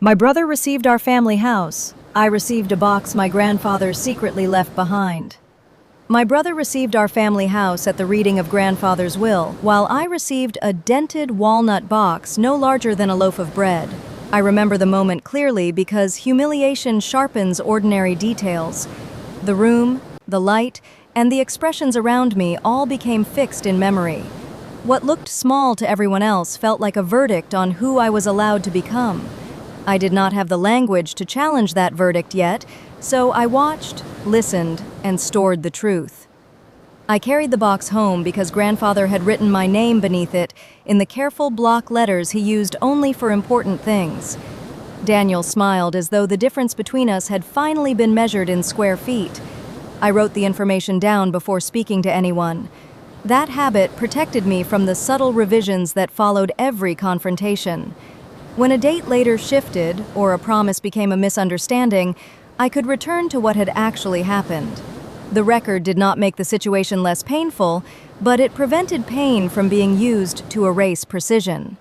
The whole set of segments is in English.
My brother received our family house. I received a box my grandfather secretly left behind. My brother received our family house at the reading of grandfather's will, while I received a dented walnut box no larger than a loaf of bread. I remember the moment clearly because humiliation sharpens ordinary details. The room, the light, and the expressions around me all became fixed in memory. What looked small to everyone else felt like a verdict on who I was allowed to become. I did not have the language to challenge that verdict yet, so I watched, listened, and stored the truth. I carried the box home because grandfather had written my name beneath it in the careful block letters he used only for important things. Daniel smiled as though the difference between us had finally been measured in square feet. I wrote the information down before speaking to anyone. That habit protected me from the subtle revisions that followed every confrontation. When a date later shifted, or a promise became a misunderstanding, I could return to what had actually happened. The record did not make the situation less painful, but it prevented pain from being used to erase precision.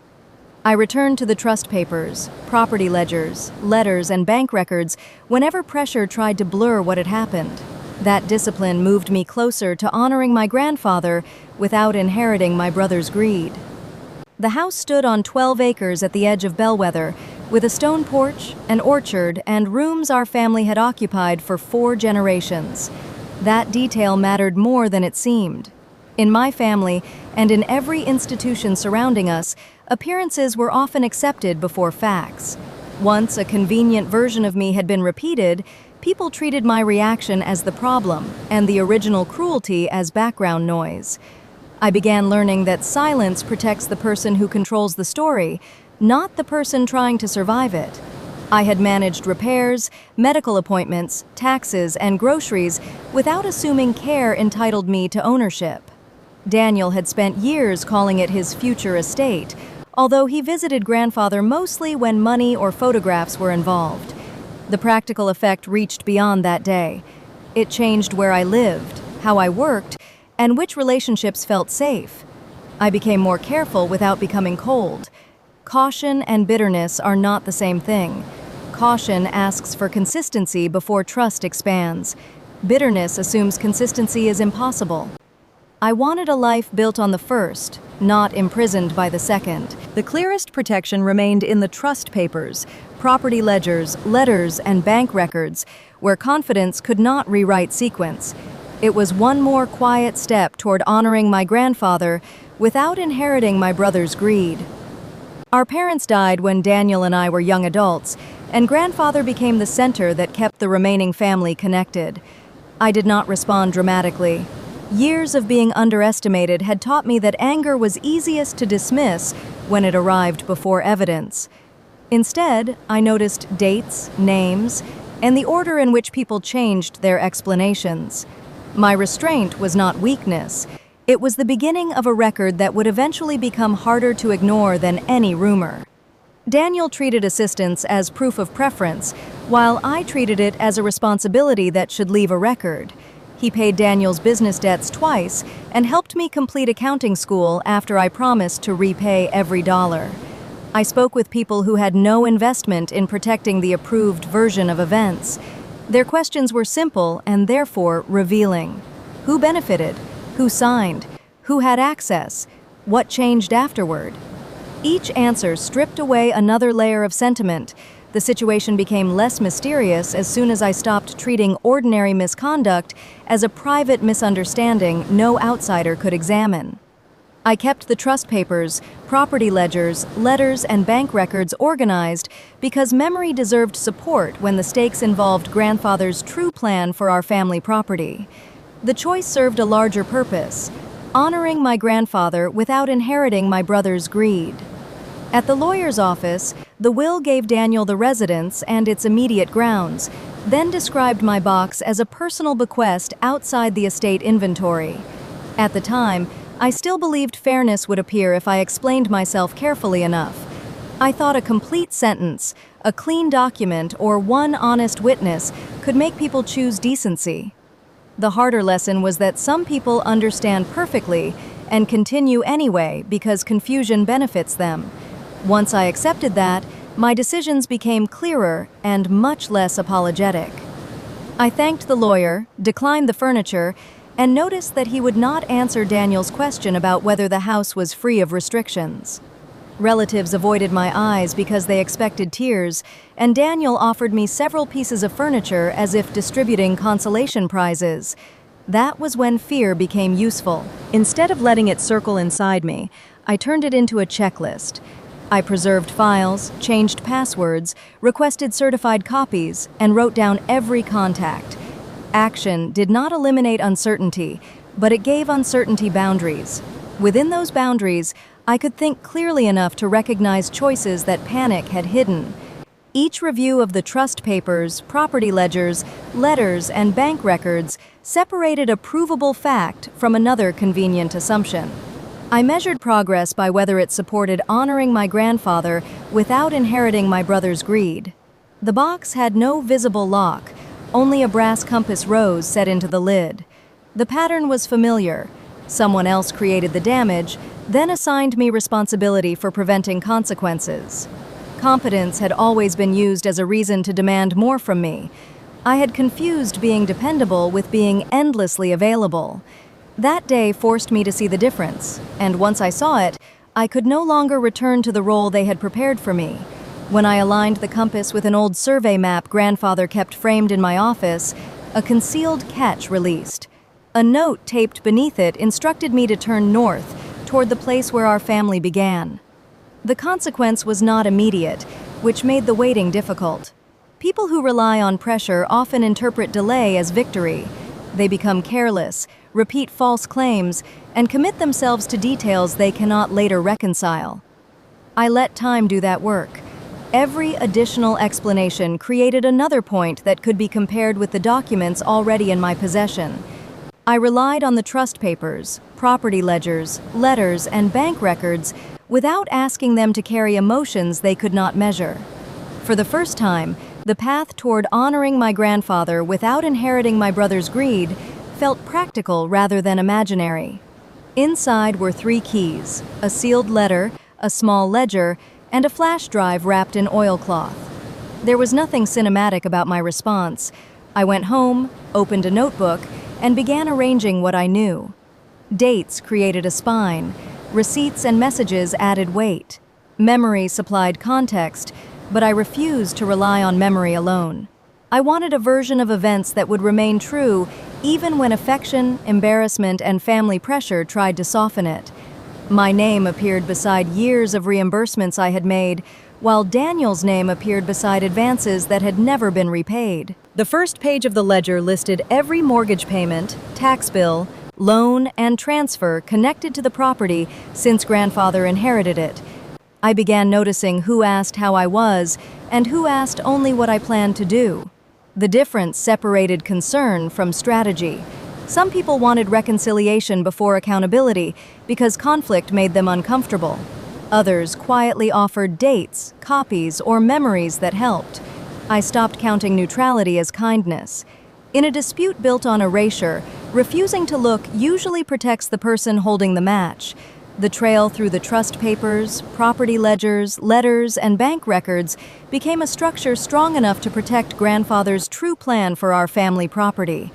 I returned to the trust papers, property ledgers, letters, and bank records whenever pressure tried to blur what had happened. That discipline moved me closer to honoring my grandfather without inheriting my brother's greed. The house stood on 12 acres at the edge of Bellwether, with a stone porch, an orchard, and rooms our family had occupied for 4 generations. That detail mattered more than it seemed. In my family, and in every institution surrounding us, appearances were often accepted before facts. Once a convenient version of me had been repeated, people treated my reaction as the problem, and the original cruelty as background noise. I began learning that silence protects the person who controls the story, not the person trying to survive it. I had managed repairs, medical appointments, taxes, and groceries without assuming care entitled me to ownership. Daniel had spent years calling it his future estate, although he visited grandfather mostly when money or photographs were involved. The practical effect reached beyond that day. It changed where I lived, how I worked, and which relationships felt safe. I became more careful without becoming cold. Caution and bitterness are not the same thing. Caution asks for consistency before trust expands. Bitterness assumes consistency is impossible. I wanted a life built on the first, not imprisoned by the second. The clearest protection remained in the trust papers, property ledgers, letters, and bank records, where confidence could not rewrite sequence. It was one more quiet step toward honoring my grandfather without inheriting my brother's greed. Our parents died when Daniel and I were young adults, and grandfather became the center that kept the remaining family connected. I did not respond dramatically. Years of being underestimated had taught me that anger was easiest to dismiss when it arrived before evidence. Instead, I noticed dates, names, and the order in which people changed their explanations. My restraint was not weakness. It was the beginning of a record that would eventually become harder to ignore than any rumor. Daniel treated assistance as proof of preference, while I treated it as a responsibility that should leave a record. He paid Daniel's business debts twice and helped me complete accounting school after I promised to repay every dollar. I spoke with people who had no investment in protecting the approved version of events. Their questions were simple and therefore revealing. Who benefited? Who signed? Who had access? What changed afterward? Each answer stripped away another layer of sentiment. The situation became less mysterious as soon as I stopped treating ordinary misconduct as a private misunderstanding no outsider could examine. I kept the trust papers, property ledgers, letters, and bank records organized because memory deserved support when the stakes involved grandfather's true plan for our family property. The choice served a larger purpose, honoring my grandfather without inheriting my brother's greed. At the lawyer's office, the will gave Daniel the residence and its immediate grounds, then described my box as a personal bequest outside the estate inventory. At the time, I still believed fairness would appear if I explained myself carefully enough. I thought a complete sentence, a clean document, or one honest witness could make people choose decency. The harder lesson was that some people understand perfectly and continue anyway because confusion benefits them. Once I accepted that, My decisions became clearer and much less apologetic. I thanked the lawyer, declined the furniture, and noticed that he would not answer Daniel's question about whether the house was free of restrictions. Relatives avoided my eyes because they expected tears, and Daniel offered me several pieces of furniture as if distributing consolation prizes. That was when fear became useful. Instead of letting it circle inside me, I turned it into a checklist. I preserved files, changed passwords, requested certified copies, and wrote down every contact. Action did not eliminate uncertainty, but it gave uncertainty boundaries. Within those boundaries, I could think clearly enough to recognize choices that panic had hidden. Each review of the trust papers, property ledgers, letters, and bank records separated a provable fact from another convenient assumption. I measured progress by whether it supported honoring my grandfather without inheriting my brother's greed. The box had no visible lock, only a brass compass rose set into the lid. The pattern was familiar. Someone else created the damage, then assigned me responsibility for preventing consequences. Competence had always been used as a reason to demand more from me. I had confused being dependable with being endlessly available. That day forced me to see the difference, and once I saw it, I could no longer return to the role they had prepared for me. When I aligned the compass with an old survey map grandfather kept framed in my office, a concealed catch released. A note taped beneath it instructed me to turn north, toward the place where our family began. The consequence was not immediate, which made the waiting difficult. People who rely on pressure often interpret delay as victory. They become careless, repeat false claims, and commit themselves to details they cannot later reconcile. I let time do that work. Every additional explanation created another point that could be compared with the documents already in my possession. I relied on the trust papers, property ledgers, letters, and bank records without asking them to carry emotions they could not measure. For the first time, the path toward honoring my grandfather without inheriting my brother's greed felt practical rather than imaginary. Inside were 3 keys, a sealed letter, a small ledger, and a flash drive wrapped in oilcloth. There was nothing cinematic about my response. I went home, opened a notebook, and began arranging what I knew. Dates created a spine, receipts and messages added weight. Memory supplied context, but I refused to rely on memory alone. I wanted a version of events that would remain true even when affection, embarrassment, and family pressure tried to soften it. My name appeared beside years of reimbursements I had made, while Daniel's name appeared beside advances that had never been repaid. The first page of the ledger listed every mortgage payment, tax bill, loan, and transfer connected to the property since grandfather inherited it. I began noticing who asked how I was and who asked only what I planned to do. The difference separated concern from strategy. Some people wanted reconciliation before accountability because conflict made them uncomfortable. Others quietly offered dates, copies, or memories that helped. I stopped counting neutrality as kindness. In a dispute built on erasure, refusing to look usually protects the person holding the match. The trail through the trust papers, property ledgers, letters, and bank records became a structure strong enough to protect grandfather's true plan for our family property.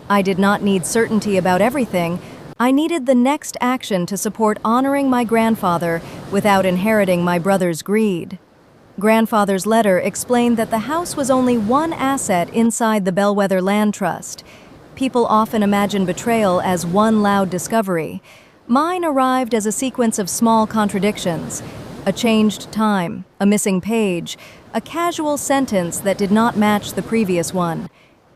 I did not need certainty about everything. I needed the next action to support honoring my grandfather without inheriting my brother's greed. Grandfather's letter explained that the house was only one asset inside the Bellwether Land Trust. People often imagine betrayal as one loud discovery. Mine arrived as a sequence of small contradictions: a changed time, a missing page, a casual sentence that did not match the previous one.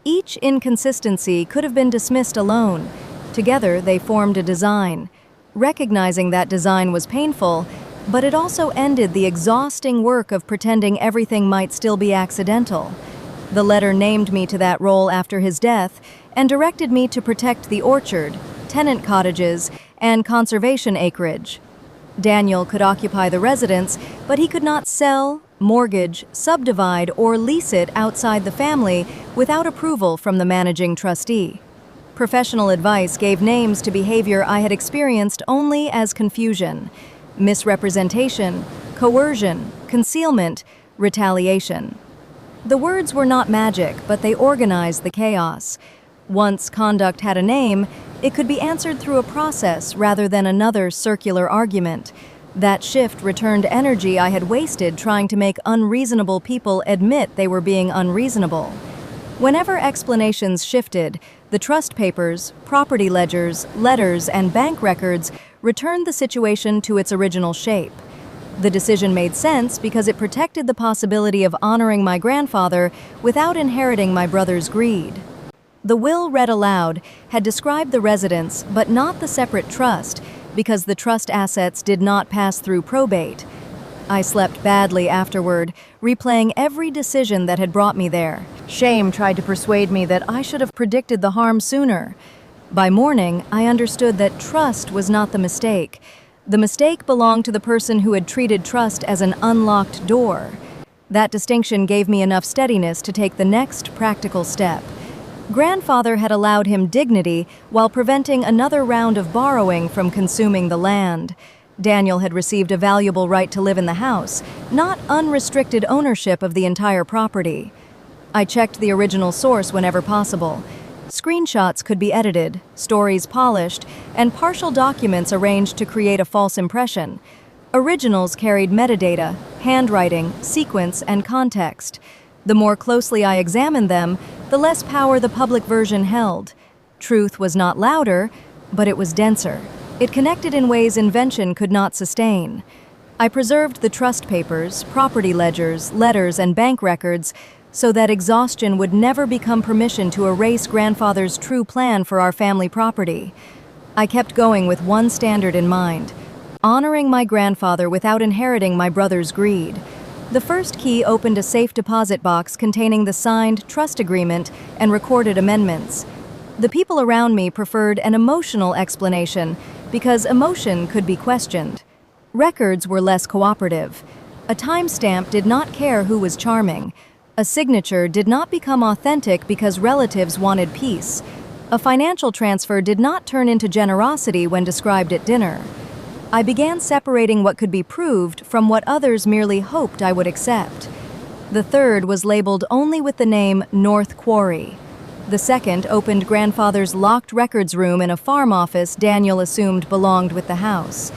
Each inconsistency could have been dismissed alone. Together, they formed a design. Recognizing that design was painful, but it also ended the exhausting work of pretending everything might still be accidental. The letter named me to that role after his death and directed me to protect the orchard, tenant cottages, and conservation acreage. Daniel could occupy the residence, but he could not sell, mortgage, subdivide, or lease it outside the family without approval from the managing trustee. Professional advice gave names to behavior I had experienced only as confusion: misrepresentation, coercion, concealment, retaliation. The words were not magic, but they organized the chaos. Once conduct had a name, it could be answered through a process rather than another circular argument. That shift returned energy I had wasted trying to make unreasonable people admit they were being unreasonable. Whenever explanations shifted, the trust papers, property ledgers, letters, and bank records returned the situation to its original shape. The decision made sense because it protected the possibility of honoring my grandfather without inheriting my brother's greed. The will read aloud had described the residence but not the separate trust because the trust assets did not pass through probate. I slept badly afterward, replaying every decision that had brought me there. Shame tried to persuade me that I should have predicted the harm sooner. By morning, I understood that trust was not the mistake. The mistake belonged to the person who had treated trust as an unlocked door. That distinction gave me enough steadiness to take the next practical step. Grandfather had allowed him dignity while preventing another round of borrowing from consuming the land. Daniel had received a valuable right to live in the house, not unrestricted ownership of the entire property. I checked the original source whenever possible. Screenshots could be edited, stories polished, and partial documents arranged to create a false impression. Originals carried metadata, handwriting, sequence, and context. The more closely I examined them, the less power the public version held. Truth was not louder, but it was denser. It connected in ways invention could not sustain. I preserved the trust papers, property ledgers, letters, and bank records so that exhaustion would never become permission to erase grandfather's true plan for our family property. I kept going with one standard in mind: honoring my grandfather without inheriting my brother's greed. The first key opened a safe deposit box containing the signed trust agreement and recorded amendments. The people around me preferred an emotional explanation because emotion could be questioned. Records were less cooperative. A timestamp did not care who was charming. A signature did not become authentic because relatives wanted peace. A financial transfer did not turn into generosity when described at dinner. I began separating what could be proved from what others merely hoped I would accept. The third was labeled only with the name North Quarry. The second opened grandfather's locked records room in a farm office Daniel assumed belonged with the house.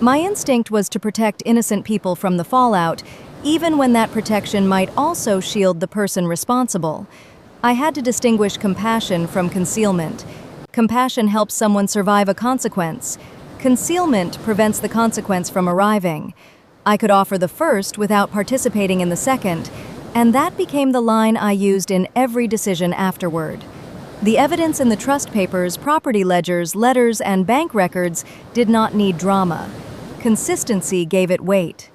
My instinct was to protect innocent people from the fallout, even when that protection might also shield the person responsible. I had to distinguish compassion from concealment. Compassion helps someone survive a consequence. Concealment prevents the consequence from arriving. I could offer the first without participating in the second, and that became the line I used in every decision afterward. The evidence in the trust papers, property ledgers, letters, and bank records did not need drama. Consistency gave it weight.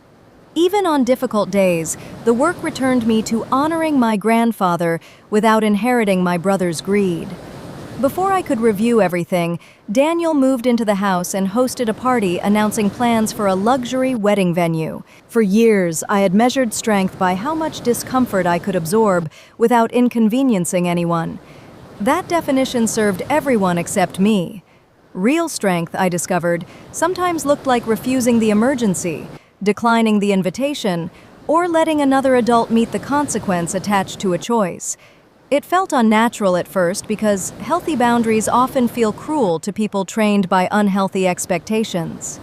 Even on difficult days, the work returned me to honoring my grandfather without inheriting my brother's greed. Before I could review everything, Daniel moved into the house and hosted a party announcing plans for a luxury wedding venue. For years, I had measured strength by how much discomfort I could absorb without inconveniencing anyone. That definition served everyone except me. Real strength, I discovered, sometimes looked like refusing the emergency, declining the invitation, or letting another adult meet the consequence attached to a choice. It felt unnatural at first because healthy boundaries often feel cruel to people trained by unhealthy expectations.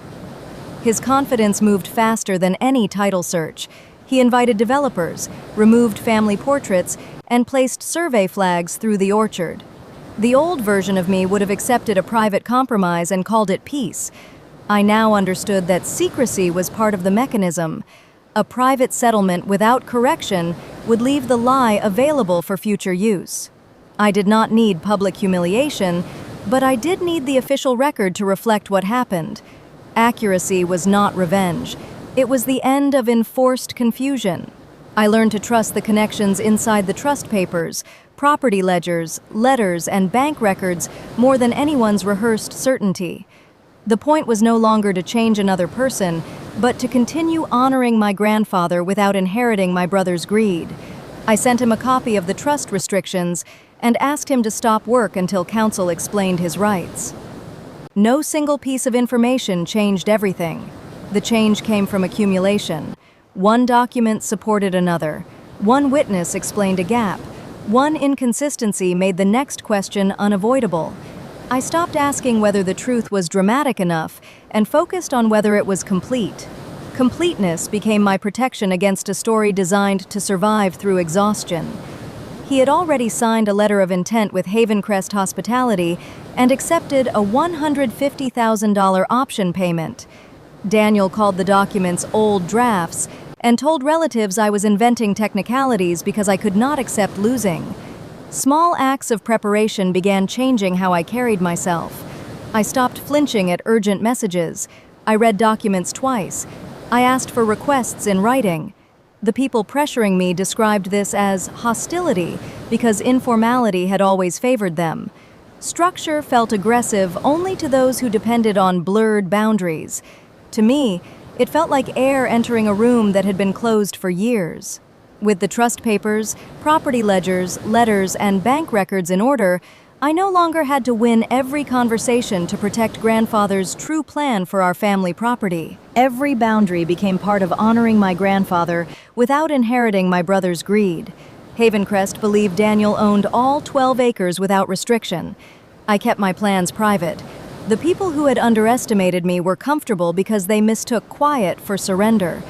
His confidence moved faster than any title search. He invited developers, removed family portraits, and placed survey flags through the orchard. The old version of me would have accepted a private compromise and called it peace. I now understood that secrecy was part of the mechanism. A private settlement without correction would leave the lie available for future use. I did not need public humiliation, but I did need the official record to reflect what happened. Accuracy was not revenge. It was the end of enforced confusion. I learned to trust the connections inside the trust papers, property ledgers, letters, and bank records more than anyone's rehearsed certainty. The point was no longer to change another person, but to continue honoring my grandfather without inheriting my brother's greed. I sent him a copy of the trust restrictions and asked him to stop work until counsel explained his rights. No single piece of information changed everything. The change came from accumulation. One document supported another. One witness explained a gap. One inconsistency made the next question unavoidable. I stopped asking whether the truth was dramatic enough and focused on whether it was complete. Completeness became my protection against a story designed to survive through exhaustion. He had already signed a letter of intent with Havencrest Hospitality and accepted a $150,000 option payment. Daniel called the documents old drafts and told relatives I was inventing technicalities because I could not accept losing. Small acts of preparation began changing how I carried myself. I stopped flinching at urgent messages. I read documents twice. I asked for requests in writing. The people pressuring me described this as hostility because informality had always favored them. Structure felt aggressive only to those who depended on blurred boundaries. To me, it felt like air entering a room that had been closed for years. With the trust papers, property ledgers, letters, and bank records in order, I no longer had to win every conversation to protect grandfather's true plan for our family property. Every boundary became part of honoring my grandfather without inheriting my brother's greed. Havencrest believed Daniel owned all 12 acres without restriction. I kept my plans private. The people who had underestimated me were comfortable because they mistook quiet for surrender.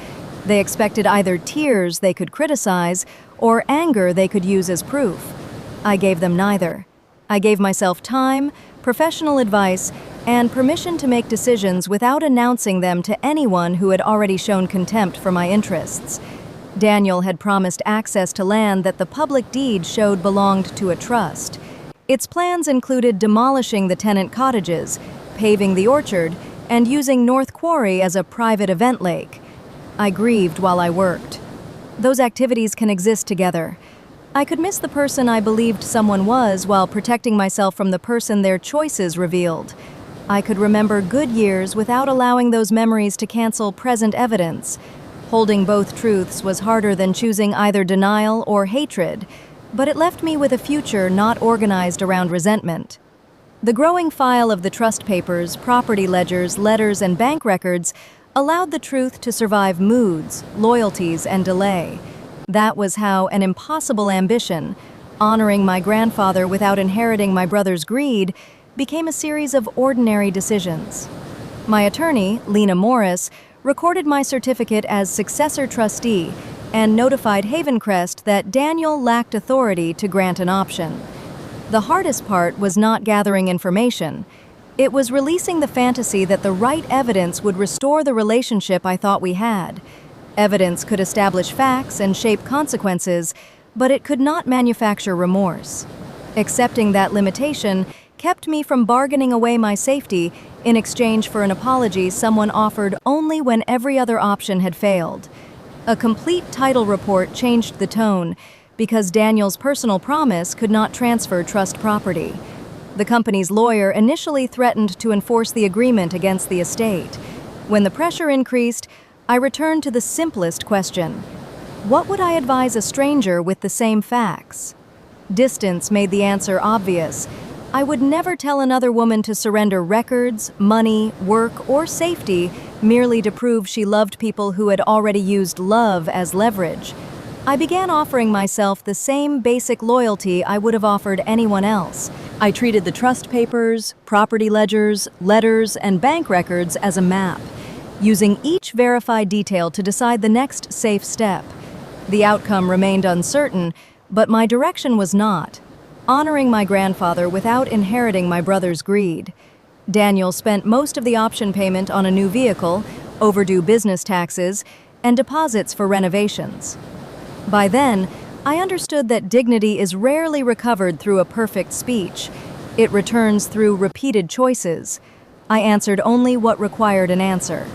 They expected either tears they could criticize or anger they could use as proof. I gave them neither. I gave myself time, professional advice, and permission to make decisions without announcing them to anyone who had already shown contempt for my interests. Daniel had promised access to land that the public deed showed belonged to a trust. Its plans included demolishing the tenant cottages, paving the orchard, and using North Quarry as a private event lake. I grieved while I worked. Those activities can exist together. I could miss the person I believed someone was while protecting myself from the person their choices revealed. I could remember good years without allowing those memories to cancel present evidence. Holding both truths was harder than choosing either denial or hatred, but it left me with a future not organized around resentment. The growing file of the trust papers, property ledgers, letters, and bank records allowed the truth to survive moods, loyalties, and delay. That was how an impossible ambition, honoring my grandfather without inheriting my brother's greed, became a series of ordinary decisions. My attorney, Lena Morris, recorded my certificate as successor trustee and notified Havencrest that Daniel lacked authority to grant an option. The hardest part was not gathering information. It was releasing the fantasy that the right evidence would restore the relationship I thought we had. Evidence could establish facts and shape consequences, but it could not manufacture remorse. Accepting that limitation kept me from bargaining away my safety in exchange for an apology someone offered only when every other option had failed. A complete title report changed the tone because Daniel's personal promise could not transfer trust property. The company's lawyer initially threatened to enforce the agreement against the estate. When the pressure increased, I returned to the simplest question. What would I advise a stranger with the same facts? Distance made the answer obvious. I would never tell another woman to surrender records, money, work, or safety merely to prove she loved people who had already used love as leverage. I began offering myself the same basic loyalty I would have offered anyone else. I treated the trust papers, property ledgers, letters, and bank records as a map, using each verified detail to decide the next safe step. The outcome remained uncertain, but my direction was not. Honoring my grandfather without inheriting my brother's greed. Daniel spent most of the option payment on a new vehicle, overdue business taxes, and deposits for renovations. By then, I understood that dignity is rarely recovered through a perfect speech. It returns through repeated choices. I answered only what required an answer.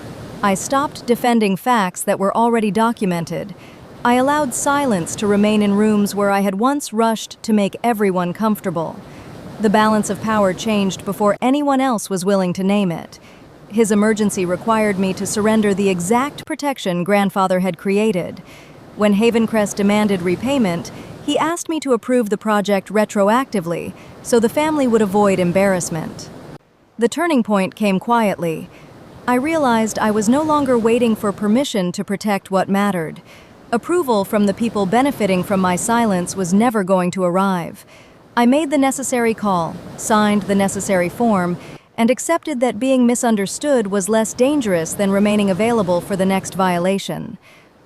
I stopped defending facts that were already documented. I allowed silence to remain in rooms where I had once rushed to make everyone comfortable. The balance of power changed before anyone else was willing to name it. His emergency required me to surrender the exact protection grandfather had created. When Havencrest demanded repayment, he asked me to approve the project retroactively, so the family would avoid embarrassment. The turning point came quietly. I realized I was no longer waiting for permission to protect what mattered. Approval from the people benefiting from my silence was never going to arrive. I made the necessary call, signed the necessary form, and accepted that being misunderstood was less dangerous than remaining available for the next violation.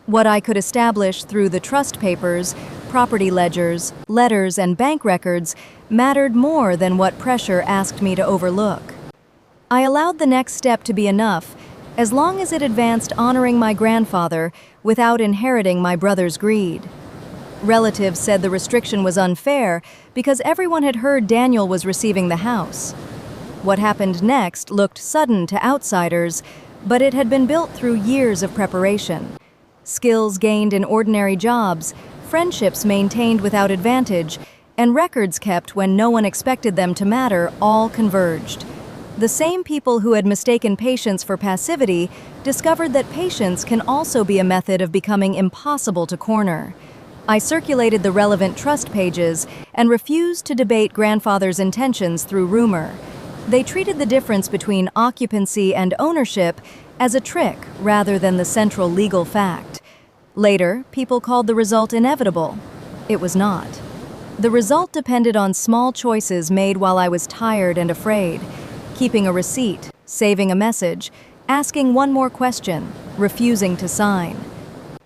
What I could establish through the trust papers, property ledgers, letters, and bank records mattered more than what pressure asked me to overlook. I allowed the next step to be enough, as long as it advanced honoring my grandfather without inheriting my brother's greed. Relatives said the restriction was unfair because everyone had heard Daniel was receiving the house. What happened next looked sudden to outsiders, but it had been built through years of preparation. Skills gained in ordinary jobs, friendships maintained without advantage, and records kept when no one expected them to matter all converged. The same people who had mistaken patience for passivity discovered that patience can also be a method of becoming impossible to corner. I circulated the relevant trust pages and refused to debate grandfather's intentions through rumor. They treated the difference between occupancy and ownership as a trick rather than the central legal fact. Later, people called the result inevitable. It was not. The result depended on small choices made while I was tired and afraid. Keeping a receipt, saving a message, asking one more question, refusing to sign.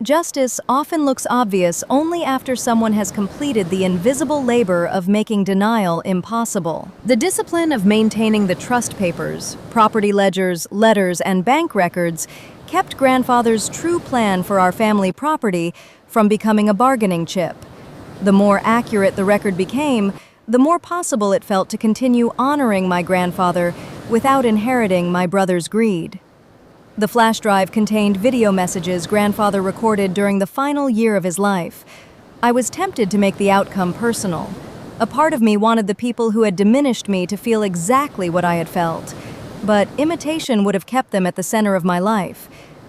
Justice often looks obvious only after someone has completed the invisible labor of making denial impossible. The discipline of maintaining the trust papers, property ledgers, letters, and bank records kept grandfather's true plan for our family property from becoming a bargaining chip. The more accurate the record became, the more possible it felt to continue honoring my grandfather without inheriting my brother's greed. The flash drive contained video messages grandfather recorded during the final year of his life. I was tempted to make the outcome personal. A part of me wanted the people who had diminished me to feel exactly what I had felt, but imitation would have kept them at the center of my life.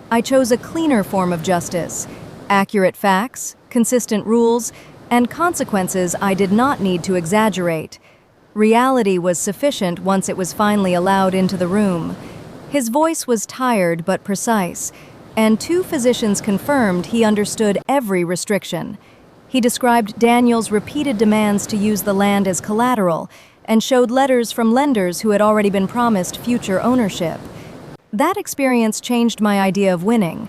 I chose a cleaner form of justice: accurate facts, consistent rules, and consequences I did not need to exaggerate. Reality was sufficient once it was finally allowed into the room. His voice was tired but precise, and 2 physicians confirmed he understood every restriction. He described Daniel's repeated demands to use the land as collateral and showed letters from lenders who had already been promised future ownership. That experience changed my idea of winning.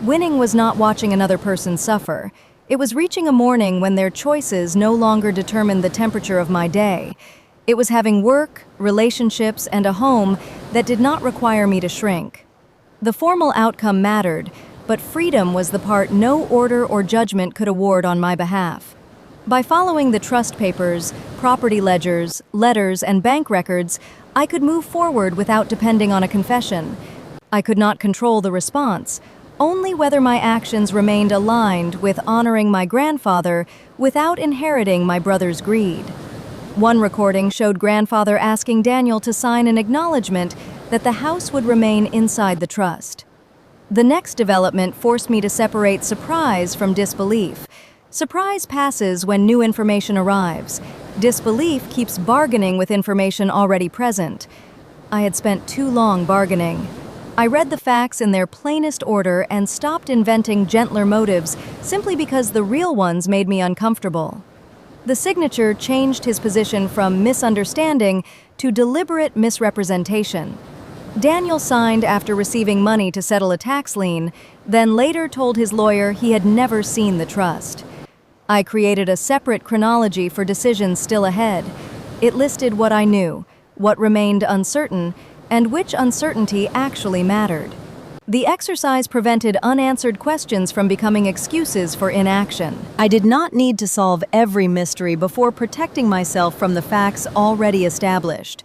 Winning was not watching another person suffer. It was reaching a morning when their choices no longer determined the temperature of my day. It was having work, relationships, and a home that did not require me to shrink. The formal outcome mattered, but freedom was the part no order or judgment could award on my behalf. By following the trust papers, property ledgers, letters, and bank records, I could move forward without depending on a confession. I could not control the response, only whether my actions remained aligned with honoring my grandfather without inheriting my brother's greed. One recording showed grandfather asking Daniel to sign an acknowledgement that the house would remain inside the trust. The next development forced me to separate surprise from disbelief. Surprise passes when new information arrives. Disbelief keeps bargaining with information already present. I had spent too long bargaining. I read the facts in their plainest order and stopped inventing gentler motives simply because the real ones made me uncomfortable. The signature changed his position from misunderstanding to deliberate misrepresentation. Daniel signed after receiving money to settle a tax lien, then later told his lawyer he had never seen the trust. I created a separate chronology for decisions still ahead. It listed what I knew, what remained uncertain, and which uncertainty actually mattered. The exercise prevented unanswered questions from becoming excuses for inaction. I did not need to solve every mystery before protecting myself from the facts already established.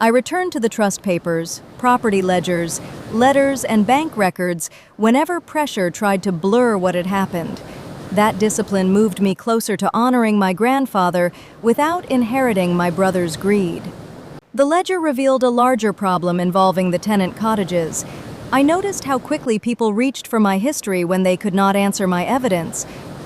I returned to the trust papers, property ledgers, letters, and bank records whenever pressure tried to blur what had happened. That discipline moved me closer to honoring my grandfather without inheriting my brother's greed. The ledger revealed a larger problem involving the tenant cottages. I noticed how quickly people reached for my history when they could not answer my evidence.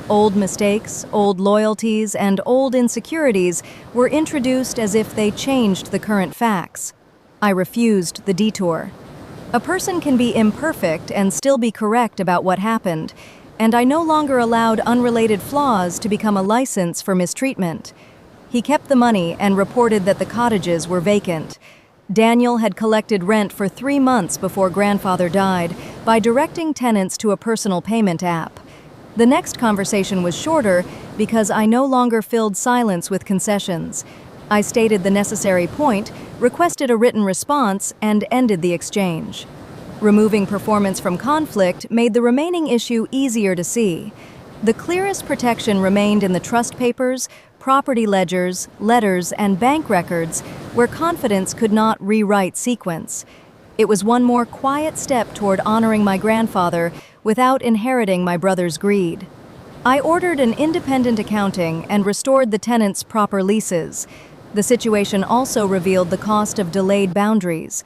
Old mistakes, old loyalties, and old insecurities were introduced as if they changed the current facts. I refused the detour. A person can be imperfect and still be correct about what happened, and I no longer allowed unrelated flaws to become a license for mistreatment. He kept the money and reported that the cottages were vacant. Daniel had collected rent for 3 months before grandfather died by directing tenants to a personal payment app. The next conversation was shorter because I no longer filled silence with concessions. I stated the necessary point, requested a written response, and ended the exchange. Removing performance from conflict made the remaining issue easier to see. The clearest protection remained in the trust papers, property ledgers, letters, and bank records where confidence could not rewrite sequence. It was one more quiet step toward honoring my grandfather without inheriting my brother's greed. I ordered an independent accounting and restored the tenants' proper leases. The situation also revealed the cost of delayed boundaries.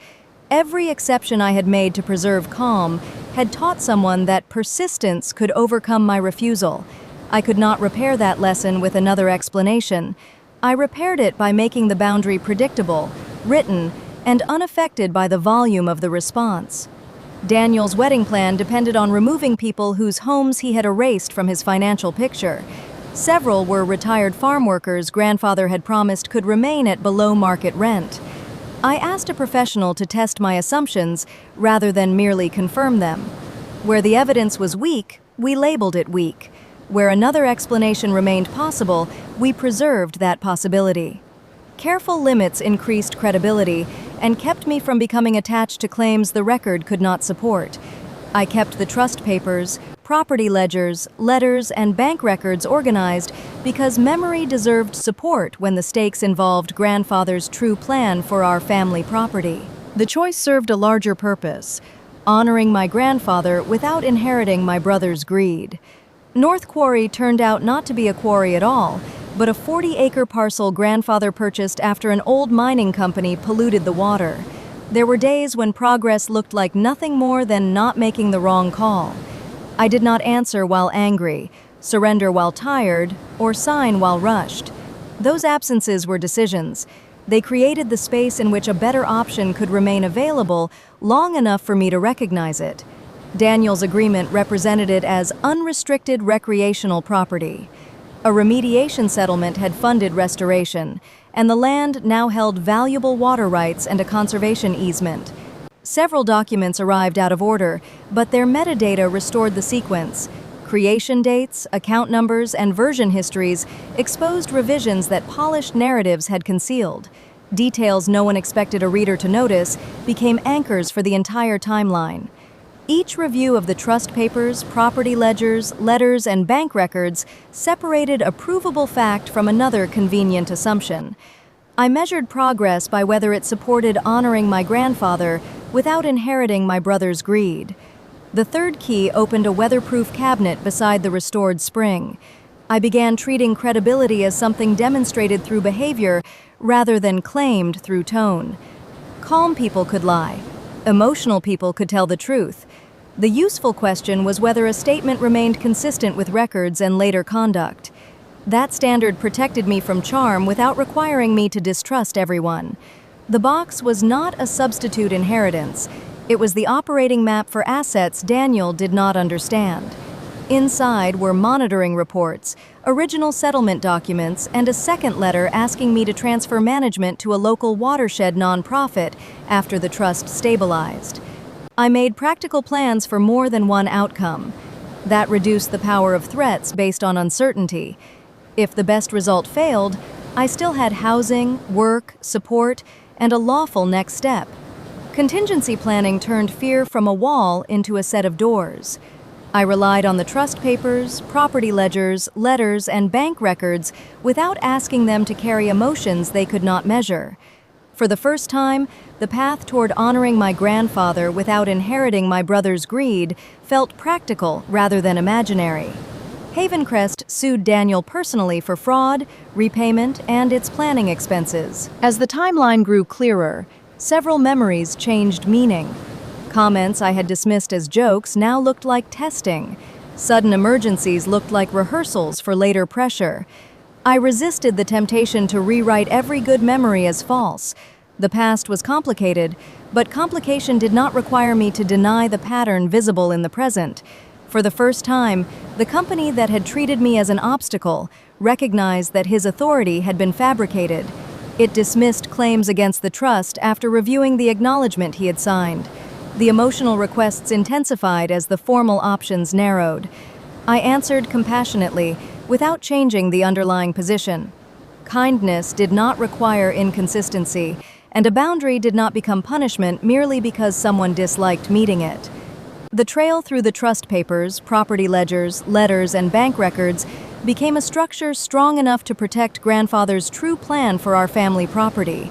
Every exception I had made to preserve calm had taught someone that persistence could overcome my refusal. I could not repair that lesson with another explanation. I repaired it by making the boundary predictable, written, and unaffected by the volume of the response. Daniel's wedding plan depended on removing people whose homes he had erased from his financial picture. Several were retired farm workers grandfather had promised could remain at below-market rent. I asked a professional to test my assumptions rather than merely confirm them. Where the evidence was weak, we labeled it weak. Where another explanation remained possible, we preserved that possibility. Careful limits increased credibility and kept me from becoming attached to claims the record could not support. I kept the trust papers, property ledgers, letters, and bank records organized because memory deserved support when the stakes involved grandfather's true plan for our family property. The choice served a larger purpose, honoring my grandfather without inheriting my brother's greed. North Quarry turned out not to be a quarry at all, but a 40-acre parcel grandfather purchased after an old mining company polluted the water. There were days when progress looked like nothing more than not making the wrong call. I did not answer while angry, surrender while tired, or sign while rushed. Those absences were decisions. They created the space in which a better option could remain available long enough for me to recognize it. Daniel's agreement represented it as unrestricted recreational property. A remediation settlement had funded restoration, and the land now held valuable water rights and a conservation easement. Several documents arrived out of order, but their metadata restored the sequence. Creation dates, account numbers, and version histories exposed revisions that polished narratives had concealed. Details no one expected a reader to notice became anchors for the entire timeline. Each review of the trust papers, property ledgers, letters, and bank records separated a provable fact from another convenient assumption. I measured progress by whether it supported honoring my grandfather without inheriting my brother's greed. The third key opened a weatherproof cabinet beside the restored spring. I began treating credibility as something demonstrated through behavior rather than claimed through tone. Calm people could lie. Emotional people could tell the truth. The useful question was whether a statement remained consistent with records and later conduct. That standard protected me from charm without requiring me to distrust everyone. The box was not a substitute inheritance. It was the operating map for assets Daniel did not understand. Inside were monitoring reports, original settlement documents, and a second letter asking me to transfer management to a local watershed nonprofit after the trust stabilized. I made practical plans for more than one outcome. That reduced the power of threats based on uncertainty. If the best result failed, I still had housing, work, support, and a lawful next step. Contingency planning turned fear from a wall into a set of doors. I relied on the trust papers, property ledgers, letters, and bank records without asking them to carry emotions they could not measure. For the first time, the path toward honoring my grandfather without inheriting my brother's greed felt practical rather than imaginary. Havencrest sued Daniel personally for fraud, repayment, and its planning expenses. As the timeline grew clearer, several memories changed meaning. Comments I had dismissed as jokes now looked like testing. Sudden emergencies looked like rehearsals for later pressure. I resisted the temptation to rewrite every good memory as false. The past was complicated, but complication did not require me to deny the pattern visible in the present. For the first time, the company that had treated me as an obstacle recognized that his authority had been fabricated. It dismissed claims against the trust after reviewing the acknowledgement he had signed. The emotional requests intensified as the formal options narrowed. I answered compassionately, without changing the underlying position. Kindness did not require inconsistency, and a boundary did not become punishment merely because someone disliked meeting it. The trail through the trust papers, property ledgers, letters, and bank records became a structure strong enough to protect grandfather's true plan for our family property.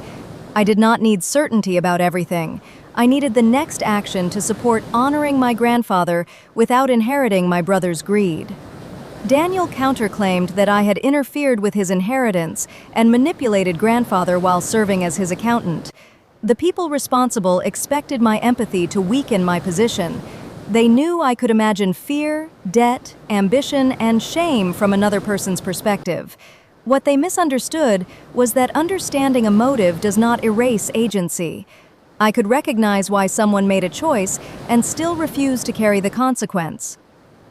I did not need certainty about everything. I needed the next action to support honoring my grandfather without inheriting my brother's greed. Daniel counterclaimed that I had interfered with his inheritance and manipulated grandfather while serving as his accountant. The people responsible expected my empathy to weaken my position. They knew I could imagine fear, debt, ambition, and shame from another person's perspective. What they misunderstood was that understanding a motive does not erase agency. I could recognize why someone made a choice and still refuse to carry the consequence.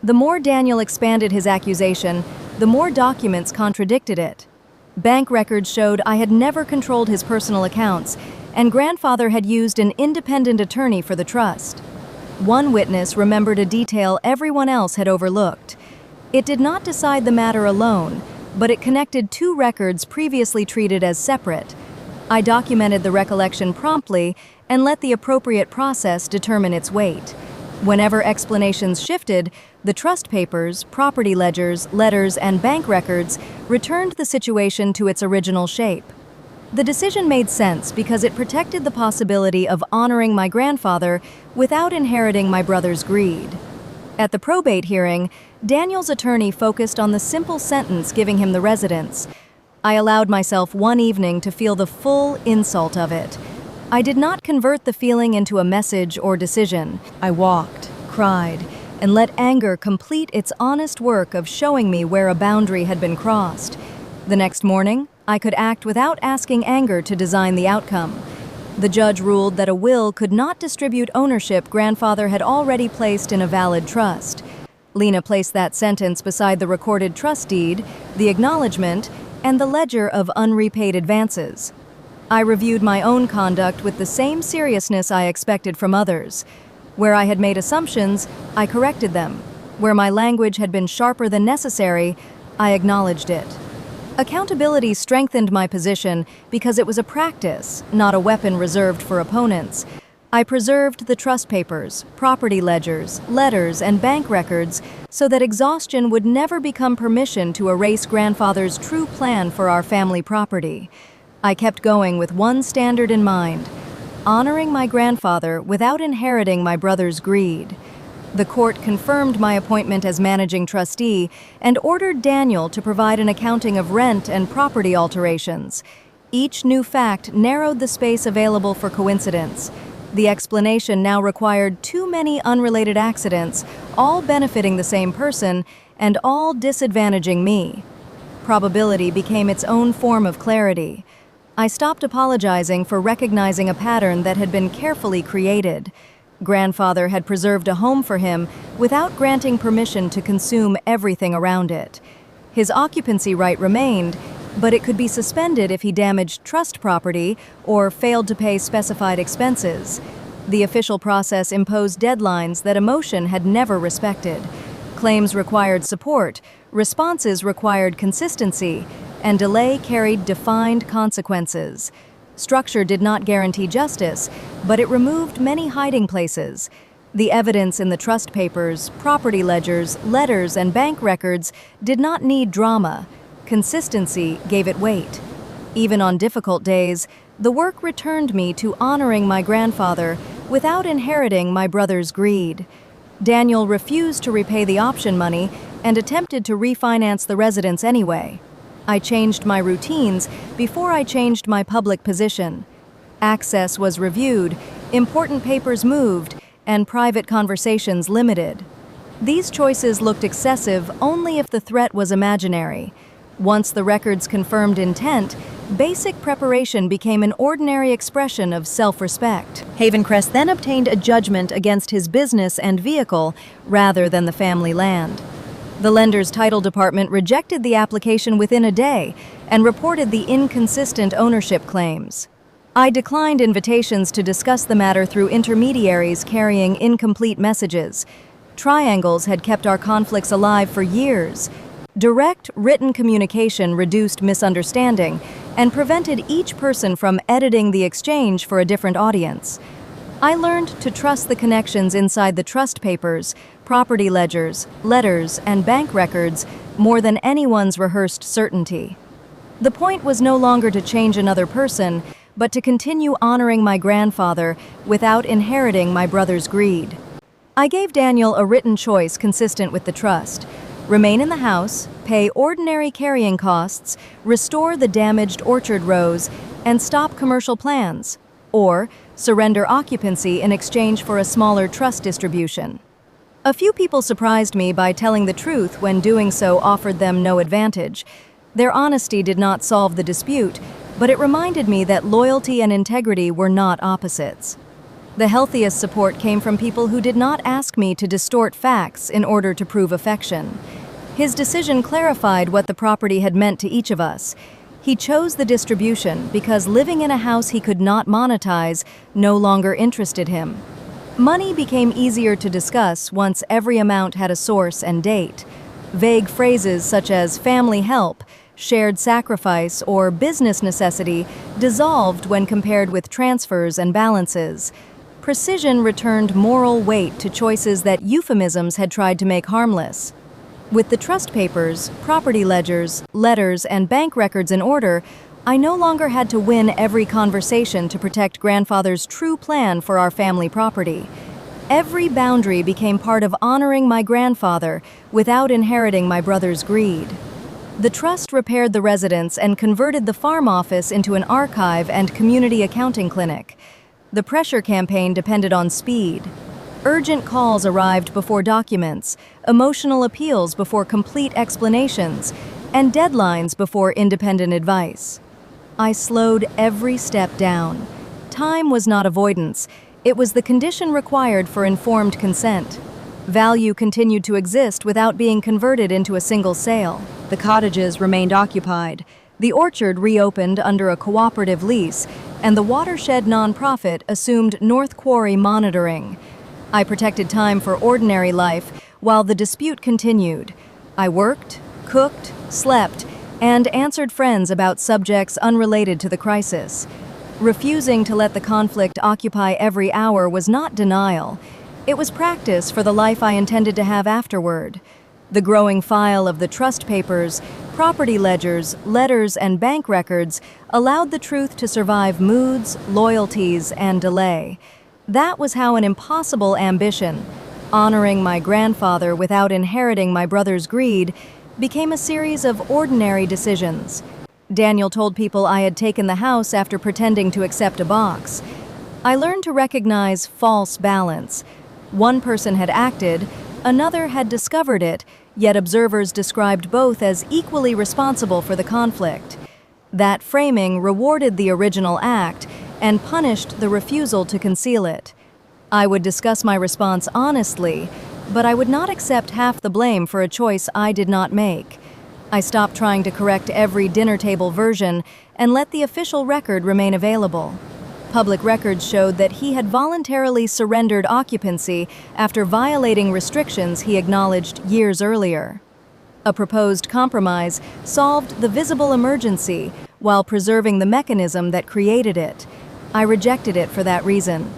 The more Daniel expanded his accusation, the more documents contradicted it. Bank records showed I had never controlled his personal accounts, and grandfather had used an independent attorney for the trust. One witness remembered a detail everyone else had overlooked. It did not decide the matter alone, but it connected two records previously treated as separate. I documented the recollection promptly and let the appropriate process determine its weight. Whenever explanations shifted, the trust papers, property ledgers, letters, and bank records returned the situation to its original shape. The decision made sense because it protected the possibility of honoring my grandfather without inheriting my brother's greed. At the probate hearing, Daniel's attorney focused on the simple sentence giving him the residence. I allowed myself one evening to feel the full insult of it. I did not convert the feeling into a message or decision. I walked, cried, and let anger complete its honest work of showing me where a boundary had been crossed. The next morning, I could act without asking anger to design the outcome. The judge ruled that a will could not distribute ownership grandfather had already placed in a valid trust. Lena placed that sentence beside the recorded trust deed, the acknowledgement, and the ledger of unrepaid advances. I reviewed my own conduct with the same seriousness I expected from others. Where I had made assumptions, I corrected them. Where my language had been sharper than necessary, I acknowledged it. Accountability strengthened my position because it was a practice, not a weapon reserved for opponents. I preserved the trust papers, property ledgers, letters, and bank records so that exhaustion would never become permission to erase grandfather's true plan for our family property. I kept going with one standard in mind: honoring my grandfather without inheriting my brother's greed. The court confirmed my appointment as managing trustee and ordered Daniel to provide an accounting of rent and property alterations. Each new fact narrowed the space available for coincidence. The explanation now required too many unrelated accidents, all benefiting the same person and all disadvantaging me. Probability became its own form of clarity. I stopped apologizing for recognizing a pattern that had been carefully created. Grandfather had preserved a home for him without granting permission to consume everything around it. His occupancy right remained, but it could be suspended if he damaged trust property or failed to pay specified expenses. The official process imposed deadlines that emotion had never respected. Claims required support, responses required consistency, and delay carried defined consequences. Structure did not guarantee justice, but it removed many hiding places. The evidence in the trust papers, property ledgers, letters, and bank records did not need drama. Consistency gave it weight. Even on difficult days, the work returned me to honoring my grandfather without inheriting my brother's greed. Daniel refused to repay the option money and attempted to refinance the residence anyway. I changed my routines before I changed my public position. Access was reviewed, important papers moved, and private conversations limited. These choices looked excessive only if the threat was imaginary. Once the records confirmed intent, Basic preparation became an ordinary expression of self-respect. Havencrest then obtained a judgment against his business and vehicle rather than the family land. The lender's title department rejected the application within a day and reported the inconsistent ownership claims. I declined invitations to discuss the matter through intermediaries carrying incomplete messages. Triangles had kept our conflicts alive for years. Direct, written communication reduced misunderstanding and prevented each person from editing the exchange for a different audience. I learned to trust the connections inside the trust papers, property ledgers, letters, and bank records more than anyone's rehearsed certainty. The point was no longer to change another person, but to continue honoring my grandfather without inheriting my brother's greed. I gave Daniel a written choice consistent with the trust: remain in the house, pay ordinary carrying costs, restore the damaged orchard rows, and stop commercial plans, or surrender occupancy in exchange for a smaller trust distribution. A few people surprised me by telling the truth when doing so offered them no advantage. Their honesty did not solve the dispute, but it reminded me that loyalty and integrity were not opposites. The healthiest support came from people who did not ask me to distort facts in order to prove affection. His decision clarified what the property had meant to each of us. He chose the distribution because living in a house he could not monetize no longer interested him. Money became easier to discuss once every amount had a source and date. Vague phrases such as family help, shared sacrifice, or business necessity dissolved when compared with transfers and balances. Precision returned moral weight to choices that euphemisms had tried to make harmless. With the trust papers, property ledgers, letters, and bank records in order, I no longer had to win every conversation to protect grandfather's true plan for our family property. Every boundary became part of honoring my grandfather without inheriting my brother's greed. The trust repaired the residence and converted the farm office into an archive and community accounting clinic. The pressure campaign depended on speed. Urgent calls arrived before documents, emotional appeals before complete explanations, and deadlines before independent advice. I slowed every step down. Time was not avoidance. It was the condition required for informed consent. Value continued to exist without being converted into a single sale. The cottages remained occupied. The orchard reopened under a cooperative lease, and the watershed nonprofit assumed North Quarry monitoring. I protected time for ordinary life while the dispute continued. I worked, cooked, slept, and answered friends about subjects unrelated to the crisis. Refusing to let the conflict occupy every hour was not denial. It was practice for the life I intended to have afterward. The growing file of the trust papers, property ledgers, letters, and bank records allowed the truth to survive moods, loyalties, and delay. That was how an impossible ambition, honoring my grandfather without inheriting my brother's greed, became a series of ordinary decisions. Daniel told people I had taken the house after pretending to accept a box. I learned to recognize false balance. One person had acted, another had discovered it, yet observers described both as equally responsible for the conflict. That framing rewarded the original act and punished the refusal to conceal it. I would discuss my response honestly, but I would not accept half the blame for a choice I did not make. I stopped trying to correct every dinner table version and let the official record remain available. Public records showed that he had voluntarily surrendered occupancy after violating restrictions he acknowledged years earlier. A proposed compromise solved the visible emergency while preserving the mechanism that created it. I rejected it for that reason.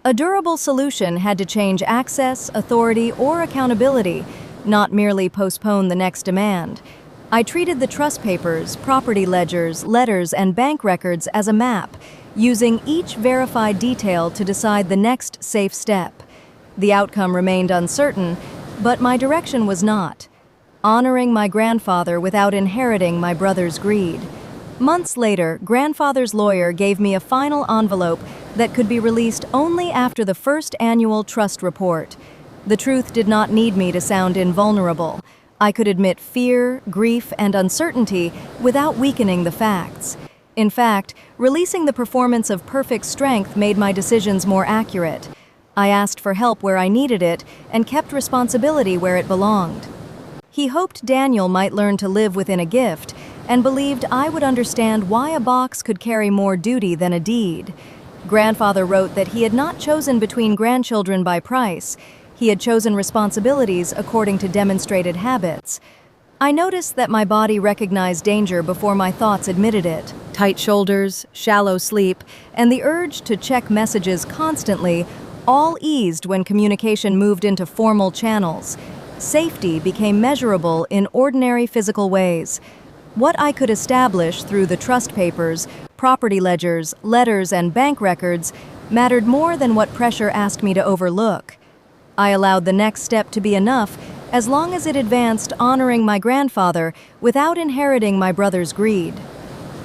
A durable solution had to change access, authority, or accountability, not merely postpone the next demand. I treated the trust papers, property ledgers, letters, and bank records as a map, using each verified detail to decide the next safe step. The outcome remained uncertain, but my direction was not. Honoring my grandfather without inheriting my brother's greed. Months later, grandfather's lawyer gave me a final envelope that could be released only after the first annual trust report. The truth did not need me to sound invulnerable. I could admit fear, grief, and uncertainty without weakening the facts. In fact, releasing the performance of perfect strength made my decisions more accurate. I asked for help where I needed it and kept responsibility where it belonged. He hoped Daniel might learn to live within a gift and believed I would understand why a box could carry more duty than a deed. Grandfather wrote that he had not chosen between grandchildren by price. He had chosen responsibilities according to demonstrated habits. I noticed that my body recognized danger before my thoughts admitted it. Tight shoulders, shallow sleep, and the urge to check messages constantly all eased when communication moved into formal channels. Safety became measurable in ordinary physical ways. What I could establish through the trust papers, property ledgers, letters, and bank records mattered more than what pressure asked me to overlook. I allowed the next step to be enough as long as it advanced honoring my grandfather without inheriting my brother's greed.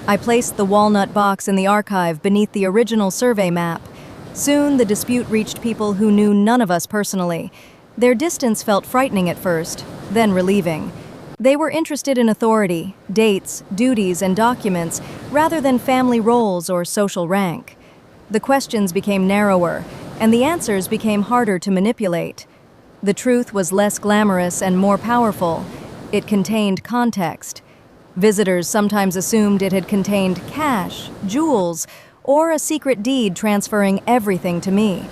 I placed the walnut box in the archive beneath the original survey map. Soon, the dispute reached people who knew none of us personally. Their distance felt frightening at first, then relieving. They were interested in authority, dates, duties, and documents, rather than family roles or social rank. The questions became narrower, and the answers became harder to manipulate. The truth was less glamorous and more powerful. It contained context. Visitors sometimes assumed it had contained cash, jewels, or a secret deed transferring everything to me.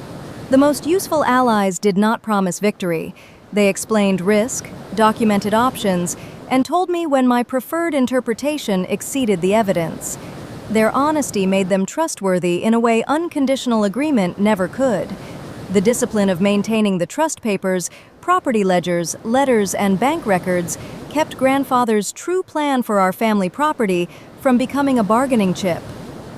The most useful allies did not promise victory. They explained risk, documented options, and told me when my preferred interpretation exceeded the evidence. Their honesty made them trustworthy in a way unconditional agreement never could. The discipline of maintaining the trust papers, property ledgers, letters, and bank records kept grandfather's true plan for our family property from becoming a bargaining chip.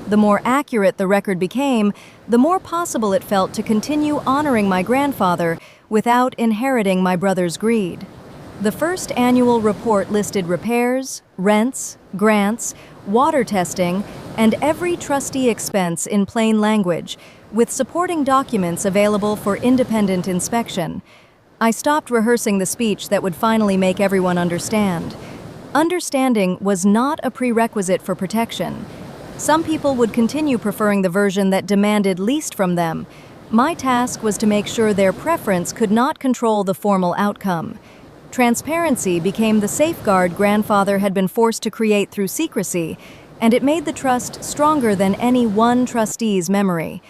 The more accurate the record became, the more possible it felt to continue honoring my grandfather without inheriting my brother's greed. The first annual report listed repairs, rents, grants, water testing, and every trustee expense in plain language, with supporting documents available for independent inspection. I stopped rehearsing the speech that would finally make everyone understand. Understanding was not a prerequisite for protection. Some people would continue preferring the version that demanded least from them. My task was to make sure their preference could not control the formal outcome. Transparency became the safeguard grandfather had been forced to create through secrecy, and it made the trust stronger than any one trustee's memory.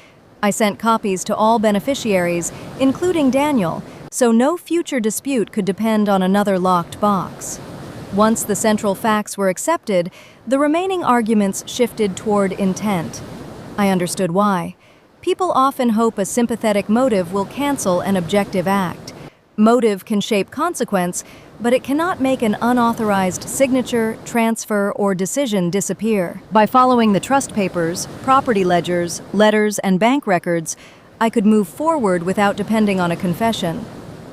I sent copies to all beneficiaries, including Daniel, so no future dispute could depend on another locked box. Once the central facts were accepted, the remaining arguments shifted toward intent. I understood why. People often hope a sympathetic motive will cancel an objective act. Motive can shape consequence, but it cannot make an unauthorized signature, transfer, or decision disappear. By following the trust papers, property ledgers, letters, and bank records, I could move forward without depending on a confession.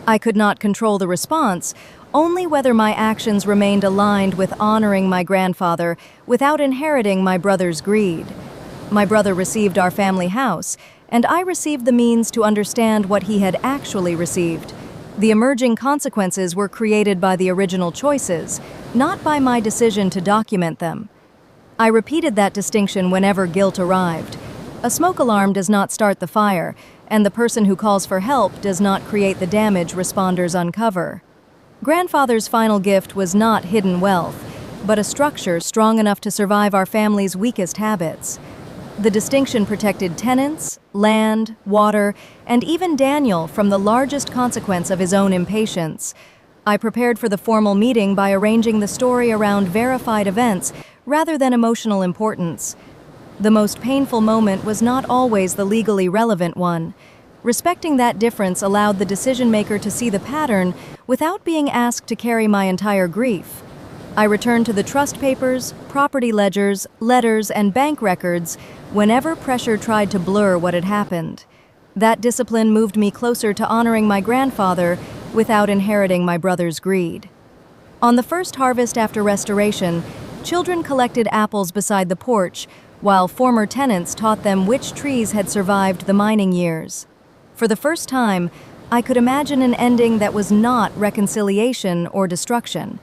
I could not control the response, only whether my actions remained aligned with honoring my grandfather without inheriting my brother's greed. My brother received our family house, and I received the means to understand what he had actually received. The emerging consequences were created by the original choices, not by my decision to document them. I repeated that distinction whenever guilt arrived. A smoke alarm does not start the fire, and the person who calls for help does not create the damage responders uncover. Grandfather's final gift was not hidden wealth, but a structure strong enough to survive our family's weakest habits. The distinction protected tenants, land, water, and even Daniel from the largest consequence of his own impatience. I prepared for the formal meeting by arranging the story around verified events rather than emotional importance. The most painful moment was not always the legally relevant one. Respecting that difference allowed the decision-maker to see the pattern without being asked to carry my entire grief. I returned to the trust papers, property ledgers, letters, and bank records whenever pressure tried to blur what had happened. That discipline moved me closer to honoring my grandfather without inheriting my brother's greed. On the first harvest after restoration, children collected apples beside the porch, while former tenants taught them which trees had survived the mining years. For the first time, I could imagine an ending that was not reconciliation or destruction.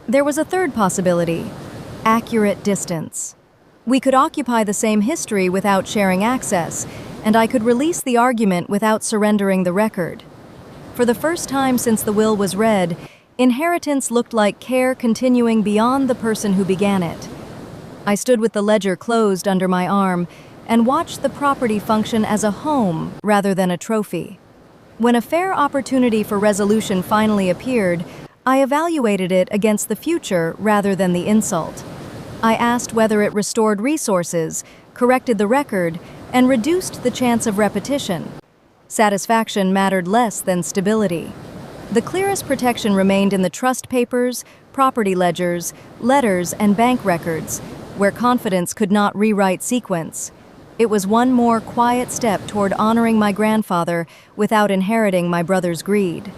There was a third possibility: accurate distance. We could occupy the same history without sharing access, and I could release the argument without surrendering the record. For the first time since the will was read, inheritance looked like care continuing beyond the person who began it. I stood with the ledger closed under my arm and watched the property function as a home rather than a trophy. When a fair opportunity for resolution finally appeared, I evaluated it against the future rather than the insult. I asked whether it restored resources, corrected the record, and reduced the chance of repetition. Satisfaction mattered less than stability. The clearest protection remained in the trust papers, property ledgers, letters, and bank records, where confidence could not rewrite sequence. It was one more quiet step toward honoring my grandfather without inheriting my brother's greed.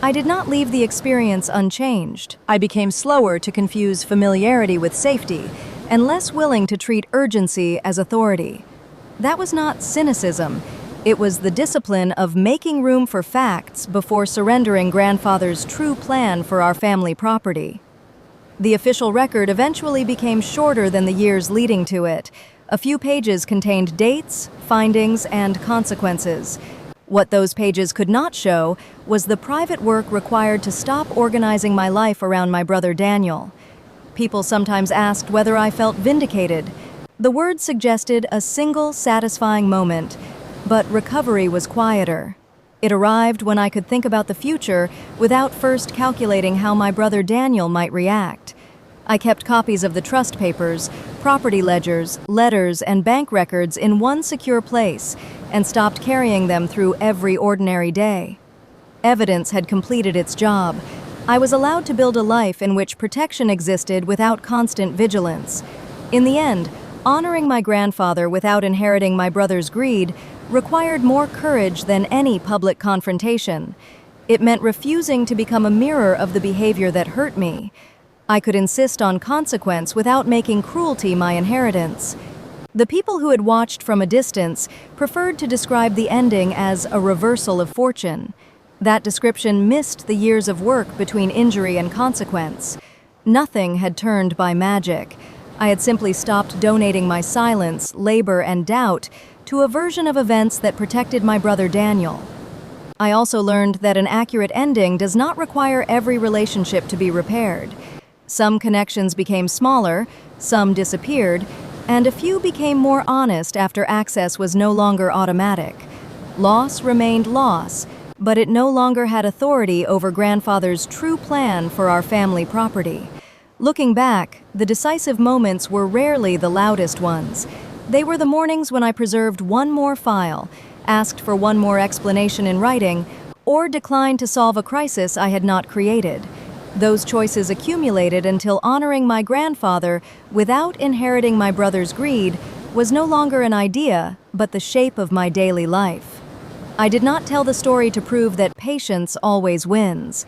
I did not leave the experience unchanged. I became slower to confuse familiarity with safety and less willing to treat urgency as authority. That was not cynicism. It was the discipline of making room for facts before surrendering grandfather's true plan for our family property. The official record eventually became shorter than the years leading to it. A few pages contained dates, findings, and consequences. What those pages could not show was the private work required to stop organizing my life around my brother Daniel. People sometimes asked whether I felt vindicated. The word suggested a single satisfying moment, but recovery was quieter. It arrived when I could think about the future without first calculating how my brother Daniel might react. I kept copies of the trust papers, property ledgers, letters, and bank records in one secure place and stopped carrying them through every ordinary day. Evidence had completed its job. I was allowed to build a life in which protection existed without constant vigilance. In the end, honoring my grandfather without inheriting my brother's greed required more courage than any public confrontation. It meant refusing to become a mirror of the behavior that hurt me. I could insist on consequence without making cruelty my inheritance. The people who had watched from a distance preferred to describe the ending as a reversal of fortune. That description missed the years of work between injury and consequence. Nothing had turned by magic. I had simply stopped donating my silence, labor, and doubt to a version of events that protected my brother Daniel. I also learned that an accurate ending does not require every relationship to be repaired. Some connections became smaller, some disappeared, and a few became more honest after access was no longer automatic. Loss remained loss, but it no longer had authority over grandfather's true plan for our family property. Looking back, the decisive moments were rarely the loudest ones. They were the mornings when I preserved one more file, asked for one more explanation in writing, or declined to solve a crisis I had not created. Those choices accumulated until honoring my grandfather without inheriting my brother's greed was no longer an idea, but the shape of my daily life. I did not tell the story to prove that patience always wins.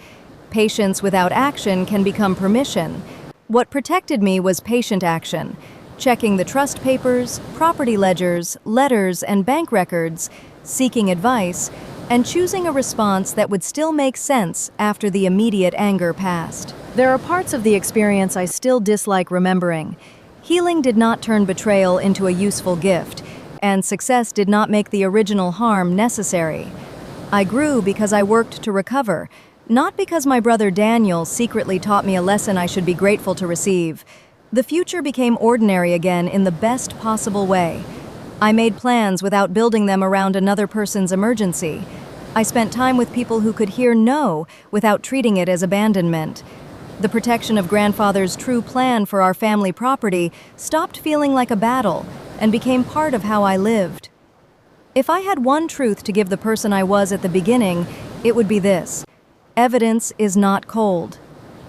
Patience without action can become permission. What protected me was patient action, checking the trust papers, property ledgers, letters, and bank records, seeking advice, and choosing a response that would still make sense after the immediate anger passed. There are parts of the experience I still dislike remembering. Healing did not turn betrayal into a useful gift, and success did not make the original harm necessary. I grew because I worked to recover, not because my brother Daniel secretly taught me a lesson I should be grateful to receive. The future became ordinary again in the best possible way. I made plans without building them around another person's emergency. I spent time with people who could hear no without treating it as abandonment. The protection of grandfather's true plan for our family property stopped feeling like a battle and became part of how I lived. If I had one truth to give the person I was at the beginning, it would be this: evidence is not cold.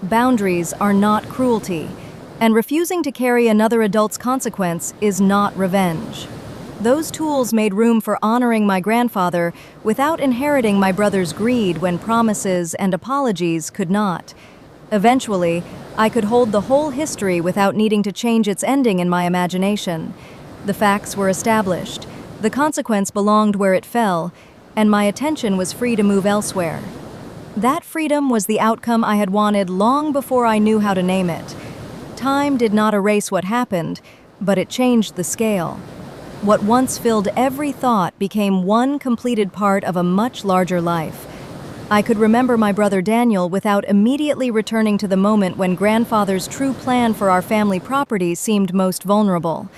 Boundaries are not cruelty. And refusing to carry another adult's consequence is not revenge. Those tools made room for honoring my grandfather without inheriting my brother's greed when promises and apologies could not. Eventually, I could hold the whole history without needing to change its ending in my imagination. The facts were established, the consequence belonged where it fell, and my attention was free to move elsewhere. That freedom was the outcome I had wanted long before I knew how to name it. Time did not erase what happened, but it changed the scale. What once filled every thought became one completed part of a much larger life. I could remember my brother Daniel without immediately returning to the moment when grandfather's true plan for our family property seemed most vulnerable.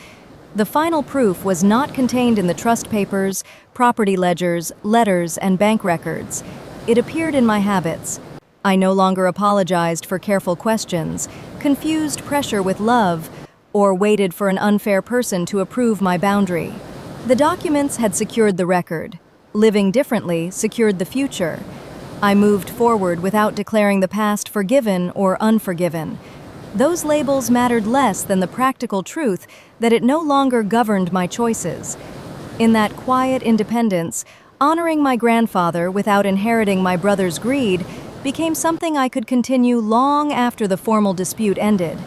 The final proof was not contained in the trust papers, property ledgers, letters, and bank records. It appeared in my habits. I no longer apologized for careful questions, confused pressure with love, or waited for an unfair person to approve my boundary. The documents had secured the record. Living differently secured the future. I moved forward without declaring the past forgiven or unforgiven. Those labels mattered less than the practical truth that it no longer governed my choices. In that quiet independence, honoring my grandfather without inheriting my brother's greed became something I could continue long after the formal dispute ended.